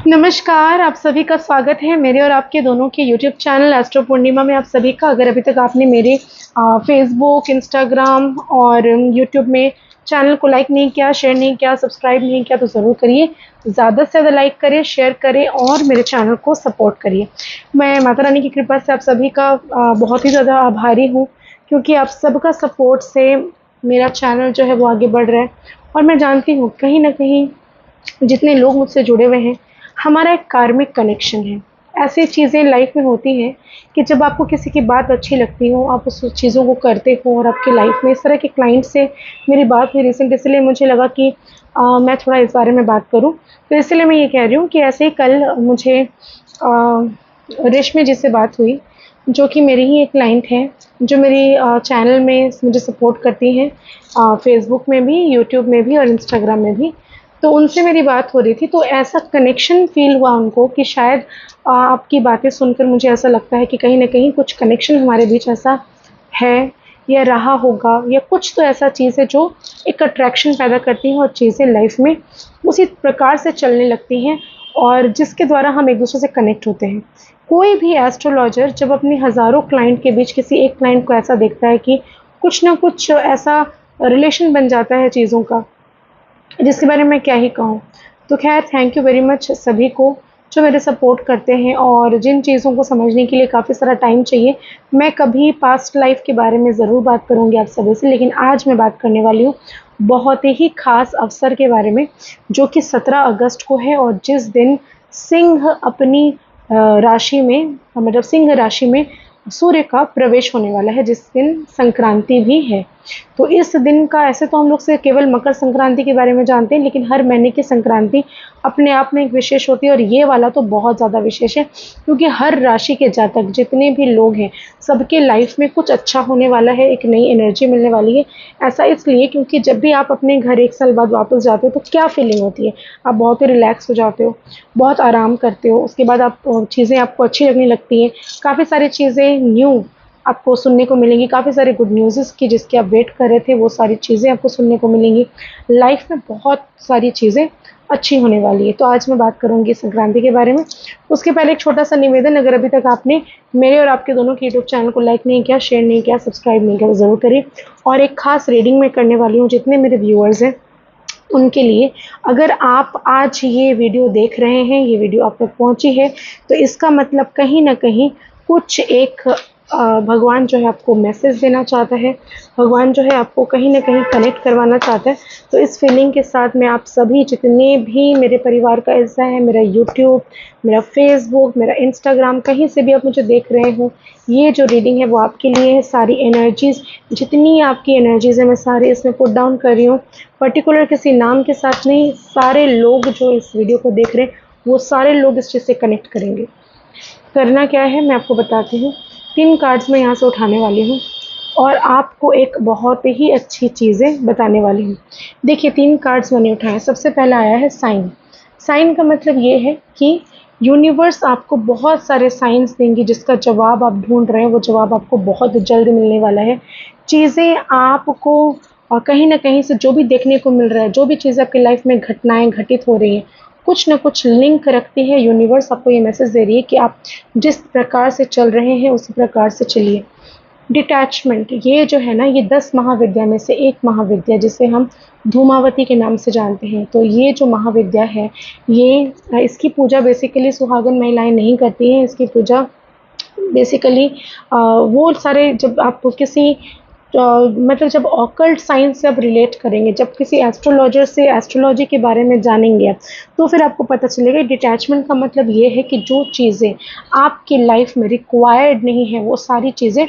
नमस्कार, आप सभी का स्वागत है मेरे और आपके दोनों के यूट्यूब चैनल एस्ट्रो पूर्णिमा में। आप सभी का अगर अभी तक आपने मेरे फेसबुक, इंस्टाग्राम और यूट्यूब में चैनल को लाइक नहीं किया, शेयर नहीं किया, सब्सक्राइब नहीं किया तो ज़रूर करिए। ज़्यादा से ज़्यादा लाइक करें, शेयर करें और मेरे चैनल को सपोर्ट करिए। मैं माता रानी की कृपा से आप सभी का बहुत ही ज़्यादा आभारी हूँ, क्योंकि आप सबका सपोर्ट से मेरा चैनल जो है वो आगे बढ़ रहा है। और मैं जानती हूँ कहीं न कहीं जितने लोग मुझसे जुड़े हुए हैं, हमारा एक कार्मिक कनेक्शन है। ऐसी चीज़ें लाइफ में होती हैं कि जब आपको किसी की बात अच्छी लगती हो, आप उस चीज़ों को करते हो और आपकी लाइफ में इस तरह के क्लाइंट से मेरी बात हुई रिसेंट, इसलिए मुझे लगा कि मैं थोड़ा इस बारे में बात करूँ। तो इसलिए मैं ये कह रही हूँ कि ऐसे ही कल मुझे रेशमी जी से बात हुई, जो कि मेरी ही एक क्लाइंट हैं, जो मेरी चैनल में मुझे सपोर्ट करती हैं, फेसबुक में भी, यूट्यूब में भी और इंस्टाग्राम में भी। तो उनसे मेरी बात हो रही थी, तो ऐसा कनेक्शन फ़ील हुआ उनको कि शायद आपकी बातें सुनकर मुझे ऐसा लगता है कि कहीं न कहीं कुछ कनेक्शन हमारे बीच ऐसा है या रहा होगा, या कुछ तो ऐसा चीज़ है जो एक अट्रैक्शन पैदा करती है और चीज़ें लाइफ़ में उसी प्रकार से चलने लगती हैं और जिसके द्वारा हम एक-दूसरे से कनेक्ट होते हैं। कोई भी एस्ट्रोलॉजर जब अपने हज़ारों क्लाइंट के बीच किसी एक क्लाइंट को ऐसा देखता है कि कुछ न कुछ ऐसा रिलेशन बन जाता है चीज़ों का, जिसके बारे में क्या ही कहूँ। तो ख़ैर थैंक यू वेरी मच सभी को जो मेरे सपोर्ट करते हैं और जिन चीज़ों को समझने के लिए काफ़ी सारा टाइम चाहिए। मैं कभी पास्ट लाइफ़ के बारे में ज़रूर बात करूँगी आप सभी से, लेकिन आज मैं बात करने वाली हूँ बहुत ही ख़ास अवसर के बारे में, जो कि 17 अगस्त को है और जिस दिन सिंह अपनी राशि में, मतलब सिंह राशि में सूर्य का प्रवेश होने वाला है, जिस दिन संक्रांति भी है। तो इस दिन का, ऐसे तो हम लोग से केवल मकर संक्रांति के बारे में जानते हैं, लेकिन हर महीने की संक्रांति अपने आप में एक विशेष होती है और ये वाला तो बहुत ज़्यादा विशेष है, क्योंकि हर राशि के जातक जितने भी लोग हैं, सबके लाइफ में कुछ अच्छा होने वाला है, एक नई एनर्जी मिलने वाली है। ऐसा इसलिए क्योंकि जब भी आप अपने घर 1 साल बाद वापस जाते हो तो क्या फीलिंग होती है? आप बहुत ही रिलैक्स हो जाते हो, बहुत आराम करते हो, उसके बाद आप चीज़ें आपको अच्छी लगने लगती हैं, काफ़ी सारी चीज़ें न्यू आपको सुनने को मिलेंगी, काफ़ी सारे गुड न्यूज़ेस की जिसकी आप वेट कर रहे थे, वो सारी चीज़ें आपको सुनने को मिलेंगी। लाइफ में बहुत सारी चीज़ें अच्छी होने वाली है। तो आज मैं बात करूँगी संक्रांति के बारे में। उसके पहले एक छोटा-सा निवेदन, अगर अभी तक आपने मेरे और आपके दोनों के यूट्यूब चैनल को लाइक नहीं किया, शेयर नहीं किया, सब्सक्राइब नहीं किया तो ज़रूर करिए। और एक ख़ास रीडिंग मैं करने वाली हूँ जितने मेरे व्यूअर्स हैं उनके लिए। अगर आप आज ये वीडियो देख रहे हैं, ये वीडियो आप तक पहुँची है, तो इसका मतलब कहीं न कहीं कुछ एक भगवान जो है आपको मैसेज देना चाहता है, भगवान जो है आपको कहीं न कहीं कनेक्ट करवाना चाहता है। तो इस फीलिंग के साथ मैं आप सभी जितने भी मेरे परिवार का हिस्सा है, मेरा यूट्यूब, मेरा फेसबुक, मेरा इंस्टाग्राम, कहीं से भी आप मुझे देख रहे हो, ये जो रीडिंग है वो आपके लिए है। सारी एनर्जीज़, जितनी आपकी एनर्जीज़ है, मैं सारी इसमें पुट डाउन कर रही हूँ। पर्टिकुलर किसी नाम के साथ नहीं, सारे लोग जो इस वीडियो को देख रहे हैं, वो सारे लोग इस चीज़ से कनेक्ट करेंगे। करना क्या है मैं आपको बताती हूँ। 3 कार्ड्स मैं यहाँ से उठाने वाली हूँ और आपको एक बहुत ही अच्छी चीज़ें बताने वाली हूँ। देखिए 3 कार्ड्स मैंने उठाए। सबसे पहला आया है साइन। साइन का मतलब ये है कि यूनिवर्स आपको बहुत सारे साइन्स देंगी, जिसका जवाब आप ढूँढ रहे हैं, वो जवाब आपको बहुत जल्द मिलने वाला है। चीज़ें आपको कहीं न कहीं से जो भी देखने को मिल रहा है, जो भी चीज़ें आपकी लाइफ़ में घटनाएँ घटित हो रही हैं, कुछ न कुछ लिंक रखती है। यूनिवर्स आपको ये मैसेज दे रही है कि आप जिस प्रकार से चल रहे हैं उसी प्रकार से चलिए। डिटैचमेंट, ये जो है ना, ये 10 महाविद्या में से एक महाविद्या जिसे हम धूमावती के नाम से जानते हैं। तो ये जो महाविद्या है, ये इसकी पूजा बेसिकली सुहागन महिलाएँ नहीं करती हैं। इसकी पूजा बेसिकली वो सारे, जब आप किसी मतलब जब ऑकल्ट साइंस से आप रिलेट करेंगे, जब किसी एस्ट्रोलॉजर से एस्ट्रोलॉजी के बारे में जानेंगे आप, तो फिर आपको पता चलेगा डिटैचमेंट का मतलब ये है कि जो चीज़ें आपकी लाइफ में रिक्वायर्ड नहीं है, वो सारी चीज़ें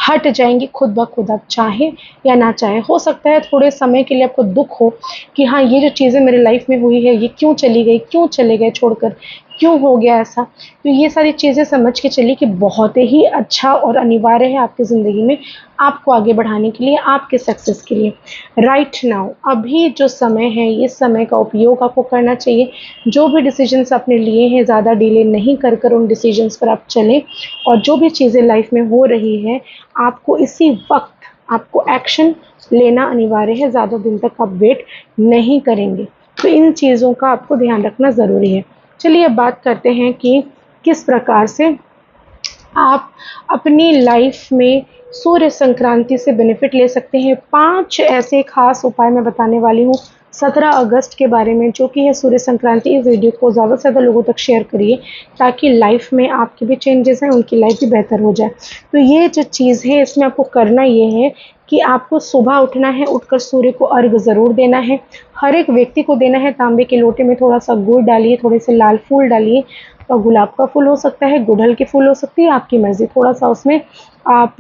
हट जाएँगी खुद ब खुद, आप चाहें या ना चाहें। हो सकता है थोड़े समय के लिए आपको दुःख हो कि हाँ, ये जो चीज़ें मेरी लाइफ में हुई है, ये क्यों चली गई, क्यों चले गए छोड़कर, क्यों हो गया ऐसा? तो ये सारी चीज़ें समझ के चलिए कि बहुत ही अच्छा और अनिवार्य है आपकी ज़िंदगी में, आपको आगे बढ़ाने के लिए, आपके सक्सेस के लिए। राइट नाउ, अभी जो समय है, इस समय का उपयोग आपको करना चाहिए। जो भी डिसीजंस आपने लिए हैं, ज़्यादा डिले नहीं कर कर उन डिसीजंस पर आप चलें और जो भी चीज़ें लाइफ में हो रही हैं, आपको इसी वक़्त आपको एक्शन लेना अनिवार्य है। ज़्यादा दिन तक आप वेट नहीं करेंगे। तो इन चीज़ों का आपको ध्यान रखना ज़रूरी है। चलिए अब बात करते हैं कि किस प्रकार से आप अपनी लाइफ में सूर्य संक्रांति से बेनिफिट ले सकते हैं। 5 ऐसे खास उपाय मैं बताने वाली हूँ 17 अगस्त के बारे में, जो कि है सूर्य संक्रांति। इस वीडियो को ज़्यादा से ज़्यादा लोगों तक शेयर करिए ताकि लाइफ में आपके भी चेंजेस हैं, उनकी लाइफ भी बेहतर हो जाए। तो ये जो चीज़ है, इसमें आपको करना ये है कि आपको सुबह उठना है, उठकर सूर्य को अर्घ ज़रूर देना है। हर एक व्यक्ति को देना है। तांबे के लोटे में थोड़ा सा गुड़ डालिए, थोड़े से लाल फूल डालिए, और गुलाब का फूल हो सकता है, गुड़हल की फूल हो सकती है, आपकी मर्ज़ी। थोड़ा सा उसमें आप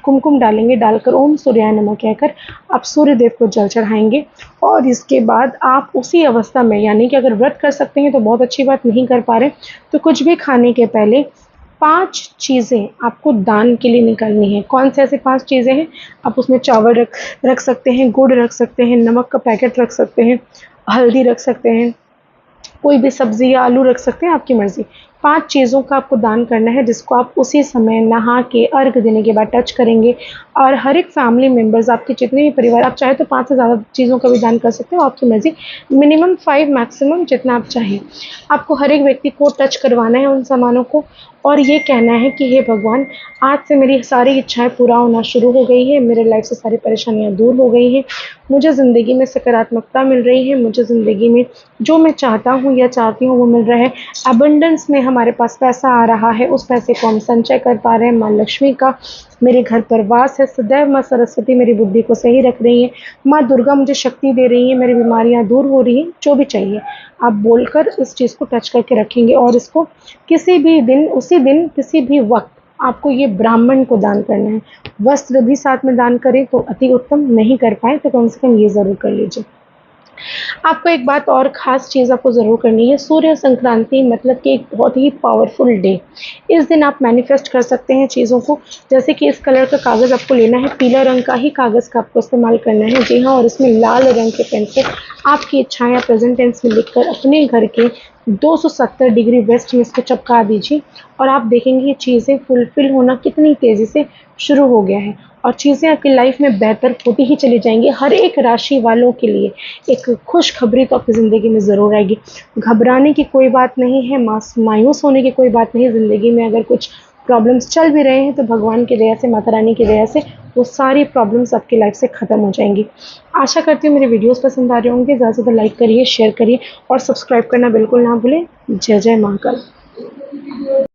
कुमकुम डालेंगे, डालकर ओम सूर्याय नमः कहकर आप सूर्य देव को जल चढ़ाएंगे। और इसके बाद आप उसी अवस्था में, यानी कि अगर व्रत कर सकते हैं तो बहुत अच्छी बात, नहीं कर पा रहे तो कुछ भी खाने के पहले 5 चीज़ें आपको दान के लिए निकालनी है। कौन से ऐसे 5 चीज़ें हैं? आप उसमें चावल रख सकते हैं, गुड़ रख सकते हैं, नमक का पैकेट रख सकते हैं, हल्दी रख सकते हैं, कोई भी सब्ज़ी या आलू रख सकते हैं, आपकी मर्ज़ी। 5 चीज़ों का आपको दान करना है, जिसको आप उसी समय नहा के अर्घ देने के बाद टच करेंगे। और हर एक फैमिली मेंबर्स, आपके जितने भी परिवार, आप चाहे तो 5 से ज़्यादा चीज़ों का भी दान कर सकते हो, आपकी मर्ज़ी। मिनिमम 5, मैक्सिमम जितना आप चाहें। आपको हर एक व्यक्ति को टच करवाना है उन सामानों को, और ये कहना है कि हे भगवान, आज से मेरी सारी इच्छाएँ पूरा होना शुरू हो गई है, मेरे लाइफ से सारी परेशानियाँ दूर हो गई हैं, मुझे ज़िंदगी में सकारात्मकता मिल रही है, मुझे ज़िंदगी में जो मैं चाहता हूँ या चाहती हूँ वो मिल रहा है। अबंडेंस में हमारे पास पैसा आ रहा है, उस पैसे को हम संचय कर पा रहे हैं। माँ लक्ष्मी का मेरे घर पर वास है। सदैव माँ सरस्वती मेरी बुद्धि को सही रख रही है। माँ दुर्गा मुझे शक्ति दे रही है, मेरी बीमारियाँ दूर हो रही हैं। जो भी चाहिए आप बोलकर इस चीज़ को टच करके रखेंगे, और इसको किसी भी दिन, उसी दिन, किसी भी वक्त आपको ये ब्राह्मण को दान करना है। वस्त्र भी साथ में दान करें तो अति उत्तम, नहीं कर पाए तो कम से कम ये ज़रूर कर लीजिए। आपको एक बात और ख़ास चीज़ आपको ज़रूर करनी है। सूर्य संक्रांति मतलब कि एक बहुत ही पावरफुल डे। इस दिन आप मैनिफेस्ट कर सकते हैं चीज़ों को। जैसे कि इस कलर का कागज़ आपको लेना है, पीला रंग का ही कागज़ का आपको इस्तेमाल करना है। जी हाँ, और इसमें लाल रंग के पेन से आपकी इच्छाएँ प्रेजेंट टेंस में लिखकर अपने घर के 270 डिग्री वेस्ट में इसको चिपका दीजिए, और आप देखेंगे ये चीज़ें फुलफ़िल होना कितनी तेज़ी से शुरू हो गया है, और चीज़ें आपकी लाइफ में बेहतर होती ही चली जाएंगी। हर एक राशि वालों के लिए एक खुशखबरी तो आपकी ज़िंदगी में ज़रूर आएगी। घबराने की कोई बात नहीं है, मायूस होने की कोई बात नहीं है। ज़िंदगी में अगर कुछ प्रॉब्लम्स चल भी रहे हैं तो भगवान की दया से, माता रानी की दया से वो सारी प्रॉब्लम्स आपकी लाइफ से ख़त्म हो जाएंगी। आशा करती हूँ मेरे वीडियोस पसंद आ रहे होंगे। ज़्यादा से ज़्यादा लाइक करिए, शेयर करिए और सब्सक्राइब करना बिल्कुल ना भूलें। जय जय महाकाल।